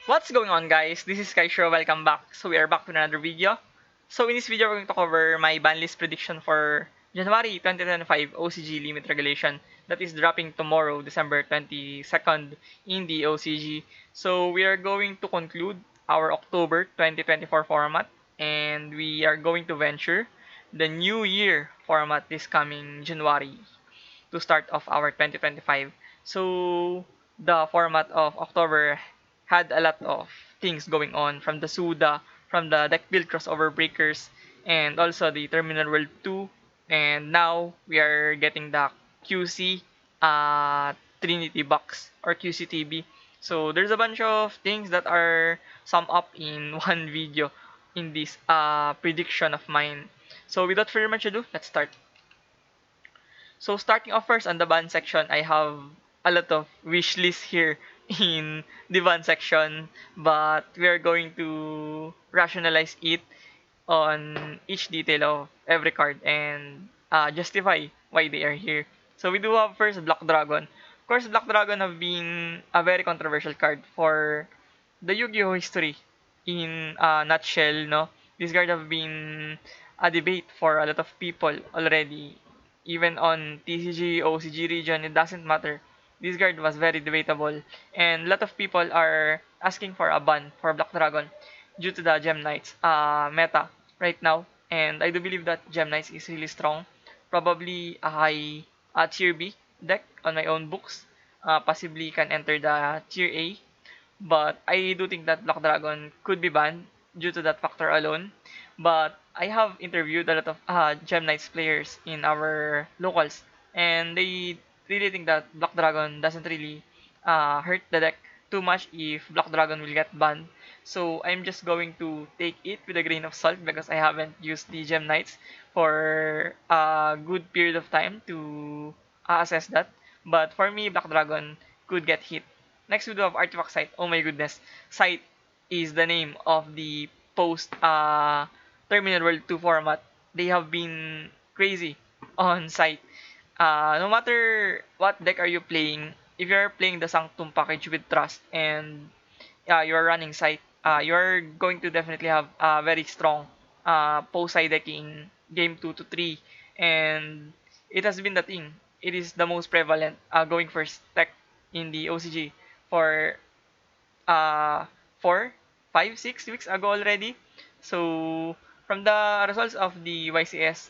What's going on, guys? This is Kaishro. Welcome back. So we are back with another video. So in this video, we're going to cover my ban list prediction for January 2025 OCG limit regulation that is dropping tomorrow, December 22nd in the OCG. So we are going to conclude our October 2024 format, and we are going to venture the new year format this coming January to start off our 2025. So the format of October had a lot of things going on, from the Suda, from the deck build crossover breakers, and also the Terminal World 2. And now we are getting the QC Trinity box or QCTB. So there's a bunch of things that are summed up in one video in this prediction of mine. So without further much ado, let's start. So starting off first on the band section, I have a lot of wish list here in the band section, but we are going to rationalize it on each detail of every card and justify why they are here. So we do have first Black Dragon. Of course, Black Dragon have been a very controversial card for the Yu-Gi-Oh history. In a nutshell, no, this card have been a debate for a lot of people already. Even on TCG, OCG region, it doesn't matter. This card was very debatable, and a lot of people are asking for a ban for Black Dragon due to the Gem Knights meta right now. And I do believe that Gem Knights is really strong. Probably a high tier B deck on my own books. Possibly can enter the tier A. But I do think that Black Dragon could be banned due to that factor alone. But I have interviewed a lot of Gem Knights players in our locals, and they really think that Black Dragon doesn't really hurt the deck too much if Black Dragon will get banned. So I'm just going to take it with a grain of salt because I haven't used the Gem Knights for a good period of time to assess that. But for me, Black Dragon could get hit. Next, we do have Artifact Site. Oh my goodness. Site is the name of the post Terminal World 2 format. They have been crazy on Site. No matter what deck are you playing, if you're playing the Sanctum package with Trust and you're running Site, you're going to definitely have a very strong post side decking game 2 to 3. And it has been the thing. It is the most prevalent going first tech in the OCG for uh 4, 5, 6 weeks ago already. So from the results of the YCS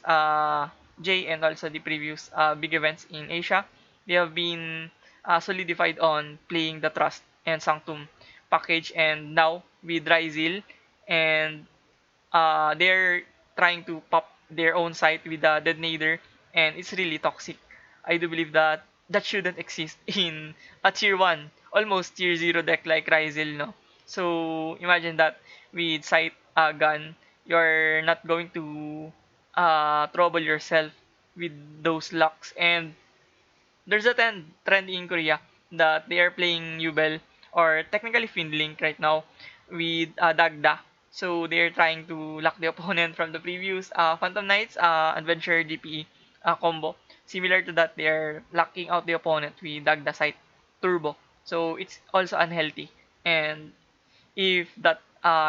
J and also the previous big events in Asia, they have been solidified on playing the Trust and Sanctum package, and now with Ryzil, and they're trying to pop their own site with the Detonator, and it's really toxic. I do believe that that shouldn't exist in a tier 1, almost tier 0 deck like Ryzel, no? So imagine that with Sight Gun, you're not going to trouble yourself with those locks. And there's a trend in Korea that they are playing Yubel, or technically Findlink right now, with Dagda. So they're trying to lock the opponent from the previous Phantom Knights Adventure DPE combo. Similar to that, they're locking out the opponent with Dagda Sight Turbo. So it's also unhealthy. And if that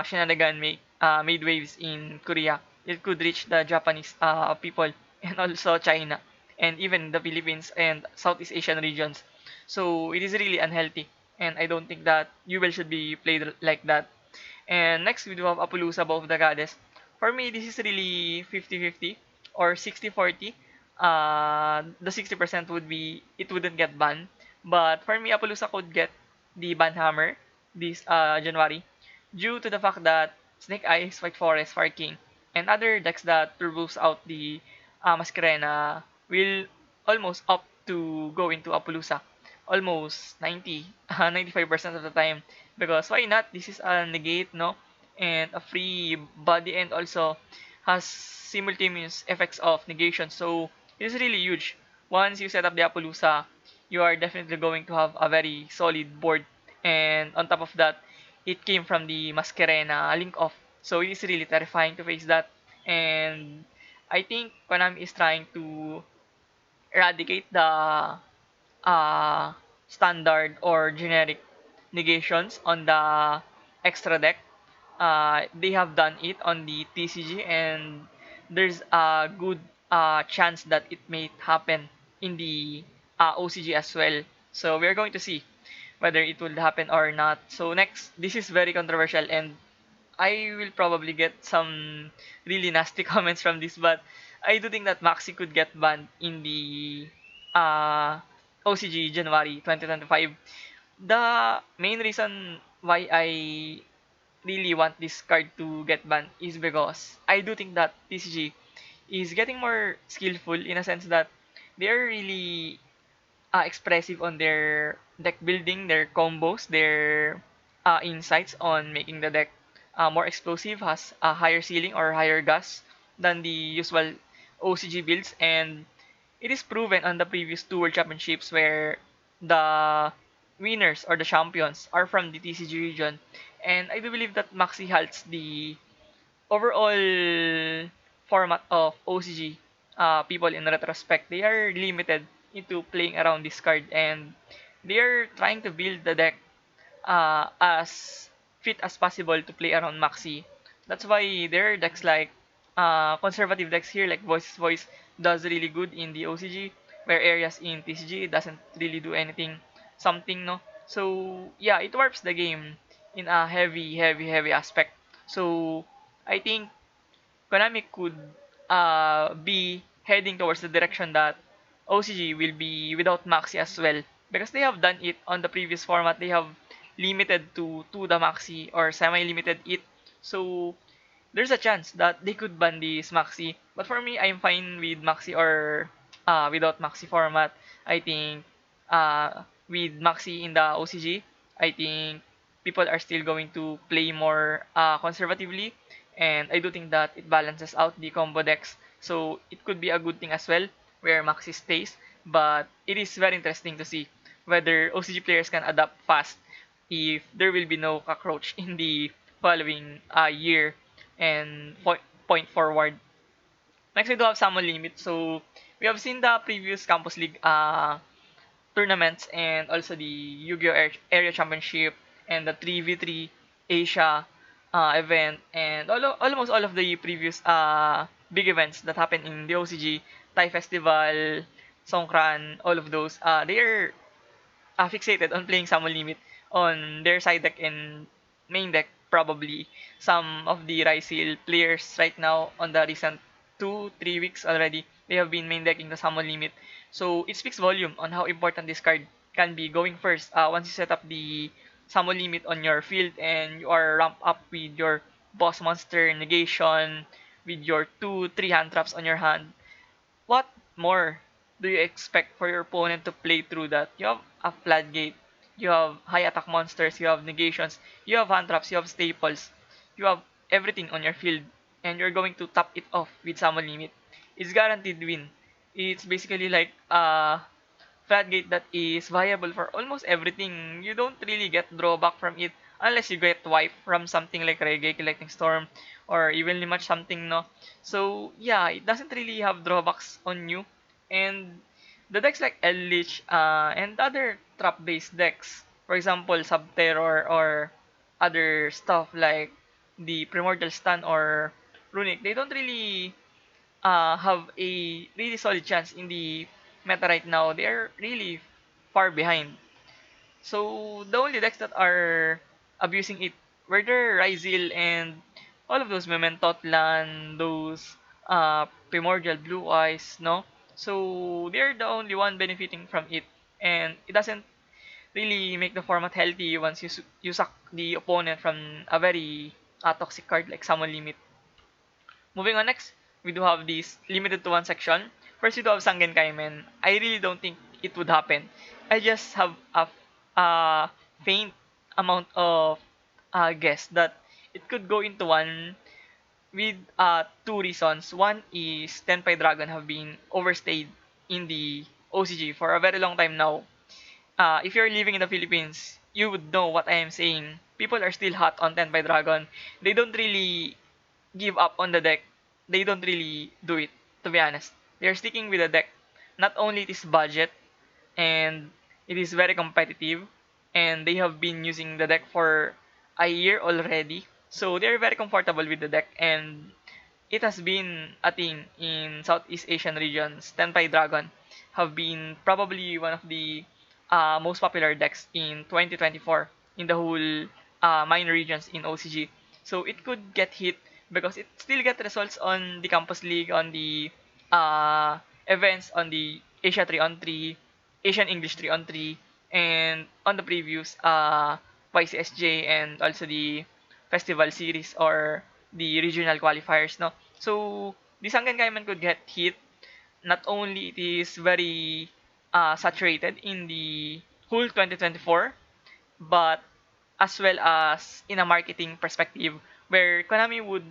shenanigan made waves in Korea, it could reach the Japanese people and also China and even the Philippines and Southeast Asian regions. So it is really unhealthy, and I don't think that Yubel should be played like that. And next, we do have Apollousa above the Goddess. For me, this is really 50-50 or 60-40. The 60% would be it wouldn't get banned. But for me, Apollousa could get the ban hammer this January due to the fact that Snake Eyes, White Forest, Fire King, and other decks that turbos out the Masquerena will almost opt to go into Apollousa. Almost 95% of the time. Because why not? This is a negate, no? And a free body, and also has simultaneous effects of negation. So it is really huge. Once you set up the Apollousa, you are definitely going to have a very solid board. And on top of that, it came from the Masquerena Link Off. So it is really terrifying to face that. And I think Konami is trying to eradicate the uh, standard or generic negations on the extra deck. They have done it on the TCG, and there's a good chance that it may happen in the OCG as well. So we're going to see whether it will happen or not. So next, this is very controversial, and I will probably get some really nasty comments from this, but I do think that Maxi could get banned in the uh, OCG January 2025. The main reason why I really want this card to get banned is because I do think that TCG is getting more skillful in a sense that they are really expressive on their deck building, their combos, their insights on making the deck more explosive, has a higher ceiling or higher gas than the usual OCG builds, and it is proven on the previous two World Championships where the winners or the champions are from the TCG region, and I do believe that Maxi halts the overall format of OCG, people in retrospect, they are limited into playing around this card, and they are trying to build the deck as fit as possible to play around Maxi. That's why there are decks like conservative decks here, like Voice does really good in the OCG, where areas in TCG doesn't really do anything, something, no. So yeah, it warps the game in a heavy aspect. So I think Konami could be heading towards the direction that OCG will be without Maxi as well, because they have done it on the previous format. They have limited to the Maxi or semi-limited it. So there's a chance that they could ban this Maxi. But for me, I'm fine with Maxi or without Maxi format. I think with Maxi in the OCG, I think people are still going to play more conservatively, and I do think that it balances out the combo decks. So it could be a good thing as well where Maxi stays, but it is very interesting to see whether OCG players can adapt fast if there will be no cockroach in the following year and point forward. Next, we do have Summon Limit. So we have seen the previous Campus League tournaments and also the Yu-Gi-Oh! Area Championship and the 3v3 Asia event, and almost all of the previous big events that happened in the OCG, Thai Festival, Songkran, all of those, they are fixated on playing Summon Limit on their side deck and main deck. Probably some of the Rysil players right now on the recent 2-3 weeks already, they have been main decking the Summon Limit. So it speaks volume on how important this card can be going first. Once you set up the Summon Limit on your field and you are ramped up with your boss monster negation, with your 2-3 hand traps on your hand, what more do you expect for your opponent to play through that? You have a floodgate, you have high attack monsters, you have negations, you have hand traps, you have staples, you have everything on your field, and you're going to top it off with summon limit. It's guaranteed win. It's basically like floodgate that is viable for almost everything. You don't really get drawback from it unless you get wiped from something like Reggae Collecting Storm or evenly match something, no. So yeah, it doesn't really have drawbacks on you. And the decks like Eldritch and other trap based decks, for example Subterror or other stuff like the Primordial Stun or Runic, they don't really have a really solid chance in the meta right now. They're really far behind. So the only decks that are abusing it were the Ryzil and all of those Mementotlan, those Primordial Blue Eyes, no? So they're the only one benefiting from it, and it doesn't really make the format healthy once you suck the opponent from a very toxic card like Summon Limit. Moving on next, we do have this limited to one section. First, we do have Sangen Kaimen. I really don't think it would happen. I just have a faint amount of guess that it could go into one with two reasons. One is Tenpai Dragon have been overstayed in the OCG for a very long time now. If you're living in the Philippines, you would know what I am saying. People are still hot on Tenpai Dragon. They don't really give up on the deck. They don't really do it, to be honest. They're sticking with the deck. Not only it is budget, and it is very competitive, and they have been using the deck for a year already. So they're very comfortable with the deck, and it has been a thing in Southeast Asian regions. Tenpai Dragon have been probably one of the most popular decks in 2024 in the whole minor regions in OCG. So it could get hit because it still get results on the Campus League, on the uh, events, on the Asia 3 on 3, Asian English 3 on 3, and on the previous YCSJ, and also the festival series or the regional qualifiers, no? So the Sanggan Kaiman could get hit. Not only it is very saturated in the whole 2024, but as well as in a marketing perspective, where Konami would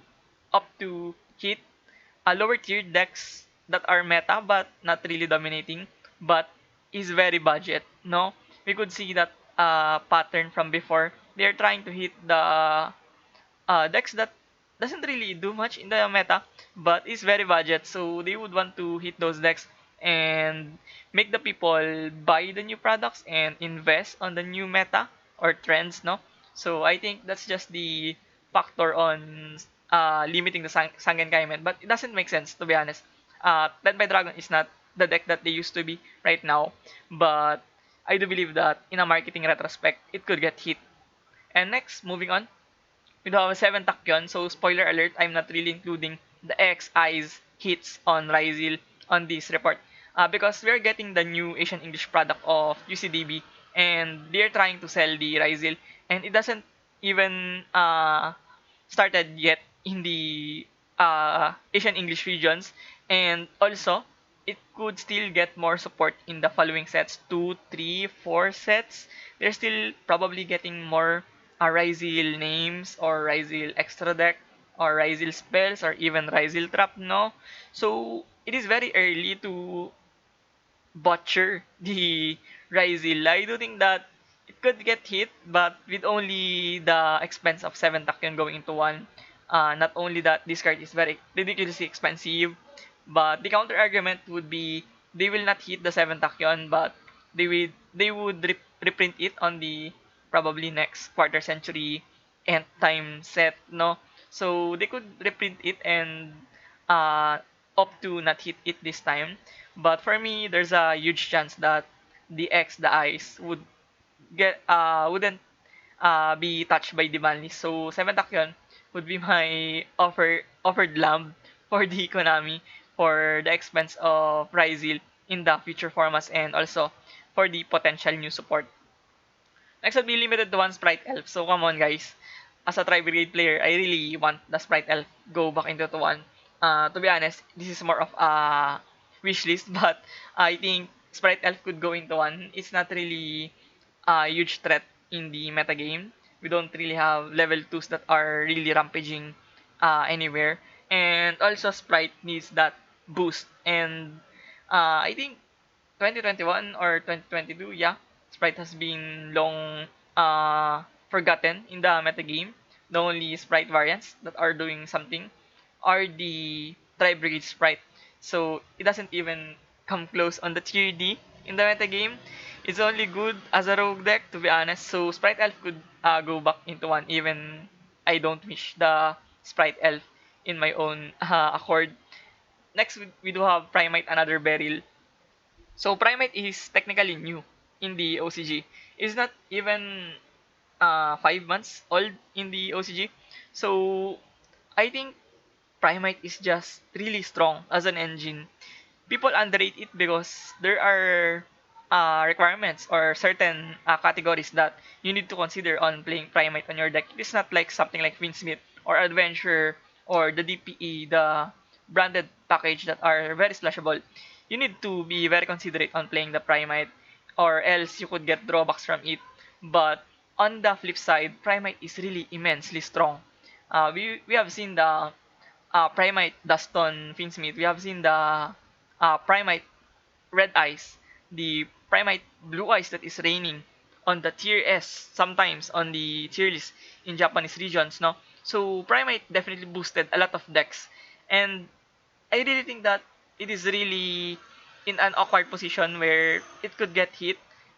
opt to hit lower tier decks that are meta but not really dominating, but is very budget, no? We could see that pattern from before. They're trying to hit the decks that doesn't really do much in the meta, but is very budget. So they would want to hit those decks and make the people buy the new products and invest on the new meta or trends, no? So I think that's just the factor on limiting the Sangen Kaimen, but it doesn't make sense, to be honest. Dead by Dragon is not the deck that they used to be right now, but I do believe that in a marketing retrospect, it could get hit. And next, moving on, we do have a 7 Tachyon, so spoiler alert, I'm not really including the XI's hits on Ryzil on this report. Because we're getting the new Asian English product of UCDB, and they're trying to sell the Ryzil, and it doesn't even started yet in the Asian English regions, and also it could still get more support in the following sets, 2, 3, 4 sets. They're still probably getting more Ryzil names or Ryzil extra deck or Ryzil spells or even Ryzil trap, no? So it is very early to butcher the Ryzil. I do think that it could get hit, but with only the expense of 7 Tachyon going into 1. Not only that, this card is very ridiculously expensive, but the counter argument would be they will not hit the 7 Tachyon, but they would reprint it on the probably next quarter century end time set, no? So they could reprint it and uh, opt to not hit it this time. But for me, there's a huge chance that the X, the Ice, wouldn't be touched by the ban list. So 7 Tachyon would be my offered lamb for the Konami for the expense of Ryzil in the future formats and also for the potential new support. Next would be limited to one Sprite Elf. So come on guys. As a Tri-Brigade player, I really want the Sprite Elf go back into to one. To be honest, this is more of a wish list, but I think Sprite Elf could go into one. It's not really a huge threat in the metagame. We don't really have level 2s that are really rampaging anywhere. And also Sprite needs that boost. And I think 2021 or 2022, yeah, Sprite has been long forgotten in the metagame. The only Sprite variants that are doing something are the Tri-Brigade Sprite. So it doesn't even come close on the tier D in the metagame. It's only good as a rogue deck, to be honest. So Sprite Elf could go back into one, even I don't wish the Sprite Elf in my own accord. Next, we do have Primate, another Beryl. So Primate is technically new in the OCG. It's not even 5 months old in the OCG. So I think Primate is just really strong as an engine. People underrate it because there are requirements or certain categories that you need to consider on playing Primate on your deck. It's not like something like Winsmith or Adventure or the DPE, the branded package that are very splashable. You need to be very considerate on playing the Primate, or else you could get drawbacks from it. But on the flip side, Primate is really immensely strong. We have seen the Primate Duston Finsmith. We have seen the Primate Red Eyes, the Primate Blue Eyes that is reigning on the tier S, sometimes on the tier list in Japanese regions, no? So Primate definitely boosted a lot of decks, and I really think that it is really in an awkward position where it could get hit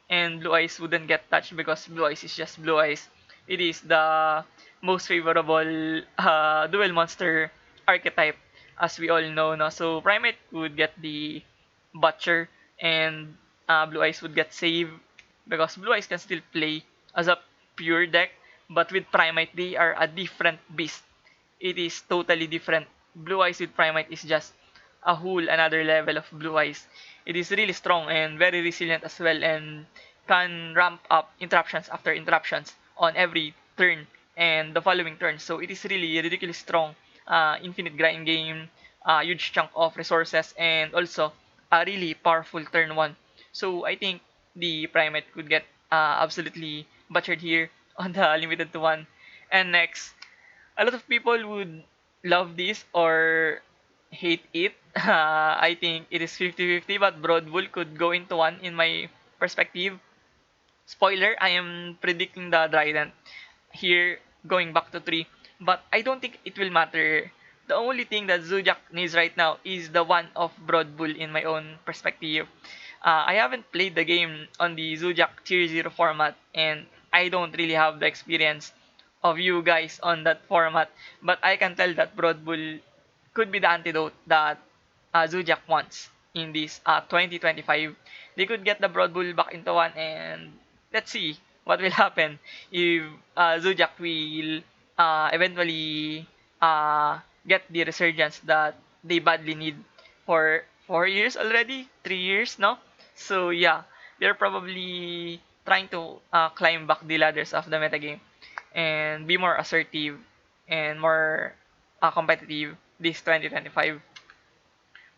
and Blue Eyes wouldn't get touched because Blue Eyes is just Blue Eyes. it is the most favorable dual monster archetype, as we all know. No? So Primate would get the Butcher, and Blue Eyes would get Save, because Blue Eyes can still play as a pure deck, but with Primate, they are a different beast. It is totally different. Blue Eyes with Primate is just a whole another level of Blue Eyes. It is really strong and very resilient as well, and can ramp up interruptions after interruptions on every turn and the following turn. So it is really ridiculously strong. Infinite grind game, huge chunk of resources, and also a really powerful turn one. So I think the Primate could get absolutely butchered here on the limited to one. And next, a lot of people would love this or hate it. I think it is 50-50, but Broad Bull could go into one in my perspective. Spoiler, I am predicting the Trident here going back to 3, but I don't think it will matter. The only thing that Zodiac needs right now is the one of Broad Bull in my own perspective. I haven't played the game on the Zodiac Tier 0 format, and I don't really have the experience of you guys on that format, but I can tell that Broad Bull could be the antidote that Zodiac wants in this 2025. They could get the Broad Bull back into one, and let's see what will happen if Zodiac will eventually get the resurgence that they badly need for 4 years already, 3 years, no? So yeah, they're probably trying to climb back the ladders of the metagame and be more assertive and more competitive this 2025.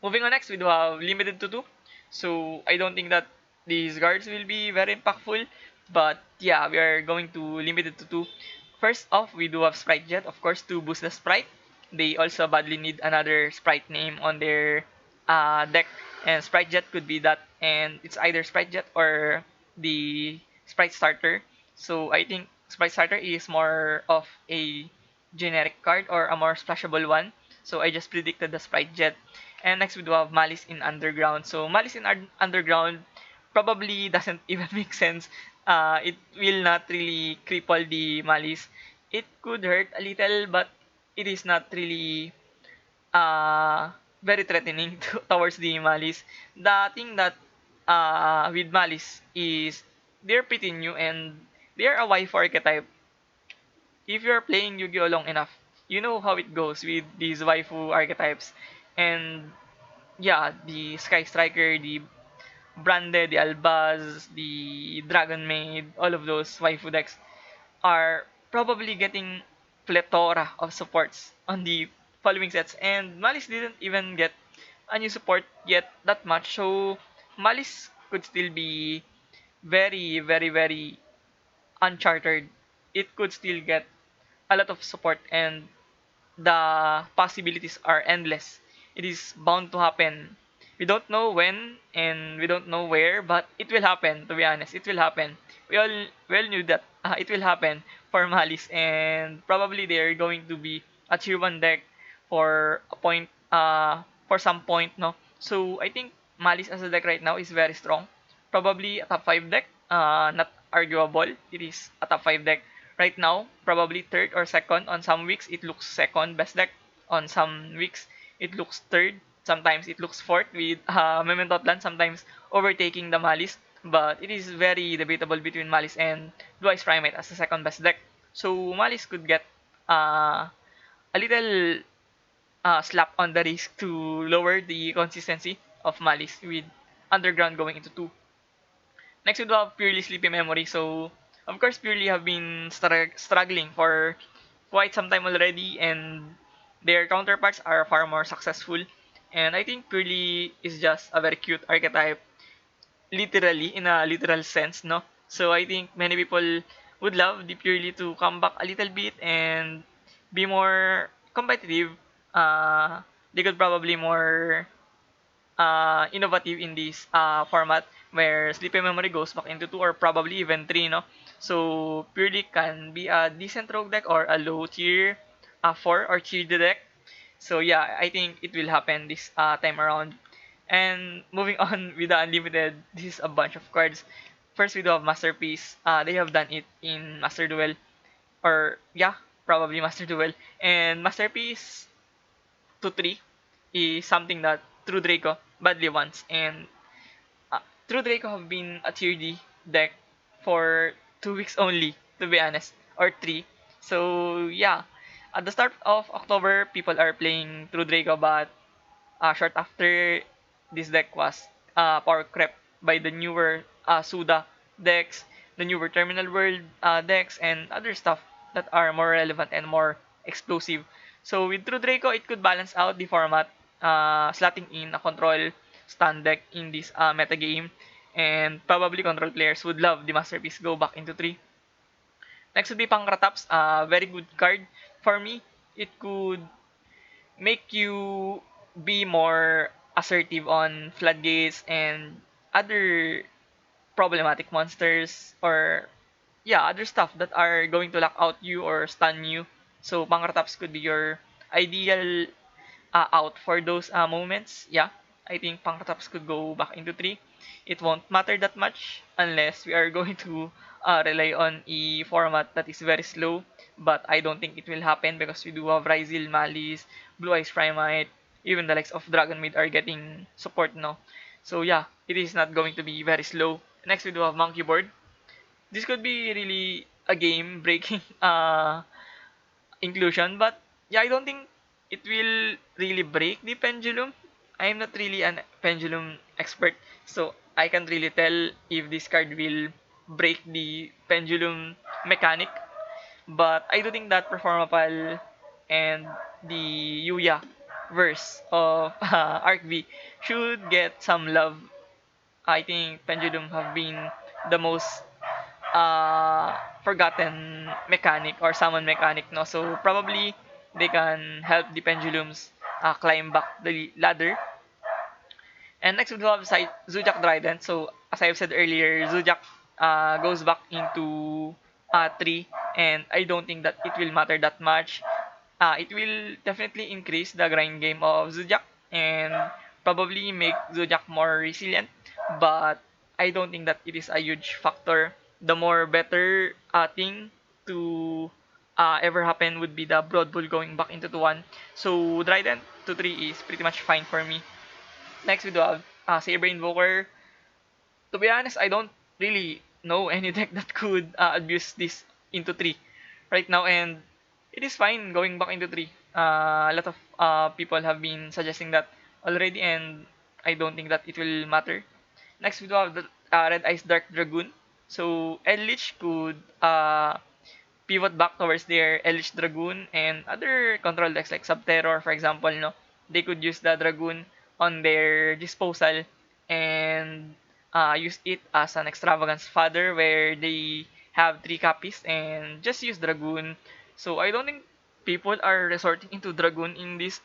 Moving on next, we do have limited to 2. So I don't think that these guards will be very impactful. But yeah, we are going to limited to 2. First off, we do have Sprite Jet, of course, to boost the Sprite. They also badly need another Sprite name on their deck. And Sprite Jet could be that. And it's either Sprite Jet or the Sprite Starter. So I think Sprite Starter is more of a generic card or a more splashable one. So I just predicted the Sprite Jet. And next we do have Malice in Underground. So Malice in Underground probably doesn't even make sense. It will not really cripple the Malice. It could hurt a little, but it is not really uh, very threatening towards the Malice. The thing that with Malice is they're pretty new and they're a waifu archetype. If you're playing Yu-Gi-Oh long enough, you know how it goes with these waifu archetypes. And yeah, the Sky Striker, the Brande, the Albaz, the Dragon Maid, all of those waifu decks are probably getting plethora of supports on the following sets. And Malice didn't even get a new support yet that much. So Malice could still be very, very, very uncharted. It could still get a lot of support, and the possibilities are endless. It is bound to happen. We don't know when and we don't know where, but it will happen. To be honest, it will happen. We all knew that it will happen for Malice, and probably they're going to be a tier one deck for a point. For some point, no. So I think Malice as a deck right now is very strong. Probably a top 5 deck. Not arguable. It is a top 5 deck right now. Probably third or second. On some weeks, it looks second best deck. On some weeks, it looks third. Sometimes it looks fourth with Mementotlan, sometimes overtaking the Malice. But it is very debatable between Malice and Blue Eyes Primate as the second best deck. So Malice could get a little slap on the wrist to lower the consistency of Malice with Underground going into 2. Next, we do have Purely Sleepy Memory. So, of course, Purely have been struggling for quite some time already, and their counterparts are far more successful. And I think Purely is just a very cute archetype, literally, in a literal sense, no? So, I think many people would love the Purely to come back a little bit and be more competitive. They could probably more innovative in this format where Sleepy Memory goes back into 2 or probably even 3, no? So, Purely can be a decent rogue deck or a low tier 4 or tier deck. So, yeah, I think it will happen this time around. And moving on with the Unlimited, this is a bunch of cards. First, we do have Masterpiece. They have done it in Master Duel. or yeah, probably Master Duel. And Masterpiece to 3 is something that True Draco badly wants. And True Draco have been a tier D deck for 2 weeks only, to be honest, or three. So yeah, at the start of October, people are playing True Draco, but short after, this deck was power crept by the newer Suda decks, the newer Terminal World decks, and other stuff that are more relevant and more explosive. So with True Draco, it could balance out the format, slotting in a control stand deck in this meta game, and probably control players would love the Masterpiece go back into 3. Next would be Pankrataps, a very good card. For me, it could make you be more assertive on floodgates and other problematic monsters, or yeah, other stuff that are going to lock out you or stun you. So Pankrataps could be your ideal out for those moments. Yeah, I think Pankrataps could go back into 3. It won't matter that much unless we are going to rely on a format that is very slow. But I don't think it will happen because we do have Ryzil, Malice, Blue Eyes Primite, even the likes of Dragon Maid are getting support now. So yeah, it is not going to be very slow. Next we do have Monkey Board. This could be really a game breaking inclusion, but yeah, I don't think it will really break the pendulum. I'm not really an pendulum expert, so I can't really tell if this card will break the pendulum mechanic. But I do think that Performapal and the Yuya verse of Arc V should get some love. I think Pendulum have been the most forgotten mechanic or summon mechanic, no? So probably they can help the Pendulums climb back the ladder. And next we have Zodiac Trident. So as I've said earlier, Zodiac goes back into 3, and I don't think that it will matter that much. It will definitely increase the grind game of Zodiac and probably make Zodiac more resilient, but I don't think that it is a huge factor. The more better thing to ever happen would be the Broad Bull going back into 1. So Trident to 3 is pretty much fine for me. Next we do have Saber Invoker. To be honest, I don't really know any deck that could abuse this into 3 right now, and it is fine going back into 3. A lot of people have been suggesting that already, and I don't think that it will matter. Next, we do have the Red Ice Dark Dragoon. So, Eldritch could pivot back towards their Eldritch Dragoon and other control decks like Subterror, for example, no? They could use the Dragoon on their disposal and use it as an extravagance fodder where they have 3 copies and just use Dragoon. So I don't think people are resorting into Dragoon in this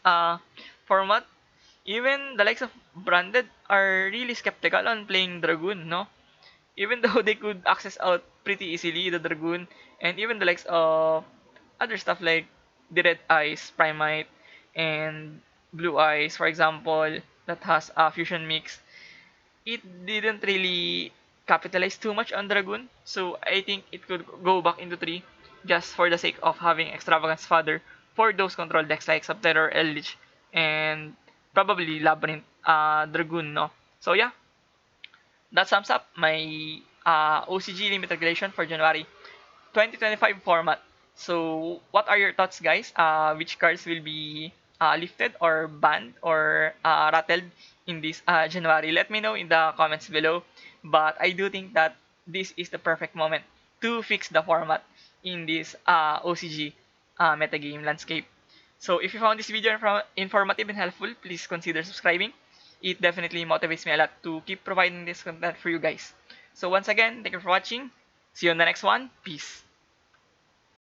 format. Even the likes of Branded are really skeptical on playing Dragoon, no? Even though they could access out pretty easily the Dragoon, and even the likes of other stuff like the Red Eyes, Primite, and Blue Eyes, for example, that has a fusion mix, it didn't really capitalize too much on Dragoon. So I think it could go back into 3 just for the sake of having Extravagance Fodder for those control decks like Subterror, Eldritch, and probably Labyrinth Dragoon, no? So yeah, that sums up my OCG limit regulation for January 2025 format. So, what are your thoughts, guys? Which cards will be lifted or banned or rattled in this January? Let me know in the comments below. But I do think that this is the perfect moment to fix the format in this OCG metagame landscape. So, if you found this video informative and helpful, please consider subscribing. It definitely motivates me a lot to keep providing this content for you guys. So, once again, thank you for watching. See you on the next one. Peace.